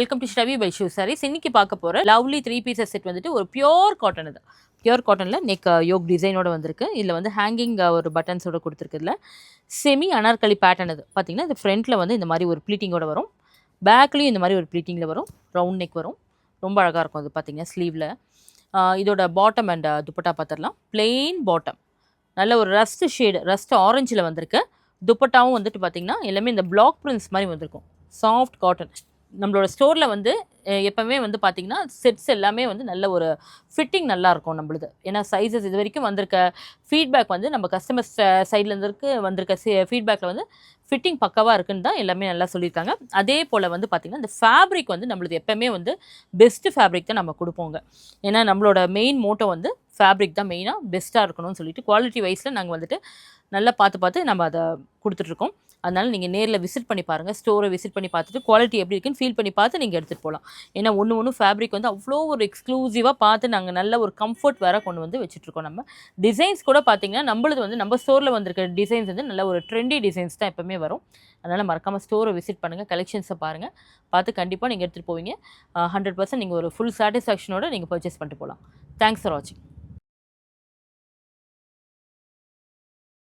Welcome to Shravi by ஷூ சாரீஸ். இன்னைக்கு பார்க்க போகிற லவ்லி 3 பீசஸ் செட் வந்துட்டு ஒரு பியோர் காட்டன். இது பியோர் காட்டனில் நெக் யோக் டிசைனோட வந்திருக்கு. இதில் வந்து ஹேங்கிங் ஒரு பட்டன்ஸோட கொடுத்துருக்குதுல செமி அனார்கலி பேட்டர்ன். இது பார்த்தீங்கன்னா இது ஃப்ரண்ட்டில் வந்து இந்த மாதிரி ஒரு ப்ளீட்டிங்கோட வரும், பேக்லேயும் இந்த மாதிரி ஒரு ப்ளீட்டிங்கில் வரும், ரவுண்ட் நெக் வரும். ரொம்ப அழகாக இருக்கும். அது பார்த்தீங்கன்னா ஸ்லீவில் இதோட பாட்டம் அண்ட் துப்பட்டா பார்த்துடலாம். பிளெயின் பாட்டம், நல்ல ஒரு ரஸ்ட் ஷேடு, ரஸ்ட் ஆரஞ்சில் வந்திருக்கு. துப்பட்டாவும் வந்துட்டு பார்த்தீங்கன்னா எல்லாமே இந்த பிளாக் பிரிண்ட்ஸ் மாதிரி வந்திருக்கும். Soft cotton. நம்மளோட ஸ்டோரில் வந்து எப்போவுமே வந்து பார்த்திங்கன்னா செட்ஸ் எல்லாமே வந்து நல்ல ஒரு ஃபிட்டிங் நல்லாயிருக்கும் நம்மளுது. ஏன்னா சைஸஸ் இது வரைக்கும் வந்திருக்க ஃபீட்பேக் வந்து நம்ம கஸ்டமர்ஸ் சைட்லேருந்து வந்திருக்க ஃபீட்பேக்கில் வந்து ஃபிட்டிங் பக்கவாக இருக்குன்னு தான் எல்லாமே நல்லா சொல்லியிருக்காங்க. அதே போல் வந்து பார்த்திங்கன்னா இந்த ஃபேப்ரிக் வந்து நம்மளுது எப்போவுமே வந்து பெஸ்ட்டு ஃபேப்ரிக் தான் நம்ம கொடுப்போங்க. ஏன்னா நம்மளோட மெயின் மோட்டோ வந்து ஃபேப்ரிக் தான் மெயினாக பெஸ்ட்டாக இருக்கணும்னு சொல்லிட்டு குவாலிட்டி வைஸில் நாங்கள் வந்துட்டு நல்லா பார்த்து நம்ம அதை கொடுத்துட்ருக்கோம். அதனால் நீங்கள் நேரில் விசிட் பண்ணி பாருங்கள், ஸ்டோரை விசிட் பண்ணி பார்த்துட்டு குவாலிட்டி எப்படி இருக்குன்னு ஃபீல் பண்ணி பார்த்து நீங்கள் எடுத்துகிட்டு போகலாம். ஏன்னா ஒன்று ஃபேப்ரிக் வந்து அவ்வளோ ஒரு எக்ஸ்க்ளூசிவாக பார்த்து நாங்கள் நல்ல ஒரு கம்ஃபர்ட் வேறு கொண்டு வந்து வச்சுட்ருக்கோம். நம்ம டிசைன்ஸ் கூட பார்த்திங்கன்னா நம்மளது வந்து நம்ம ஸ்டோரில் வந்திருக்க டிசைன்ஸ் வந்து நல்ல ஒரு ட்ரெண்டி டிசைன்ஸ் தான் எப்போவுமே வரும். அதனால் மறக்காமல் ஸ்டோரை விசிட் பண்ணுங்கள், கலெக்ஷன்ஸை பாருங்கள், பார்த்து கண்டிப்பாக நீங்கள் எடுத்துகிட்டு போவீங்க. 100% நீங்கள் ஒரு ஃபுல் சாட்டிஸ்ஃபேக்ஷனோட நீங்கள் பர்ச்சேஸ் பண்ணிட்டு போகலாம். தேங்க்ஸ் ஃபார் வாட்சிங்.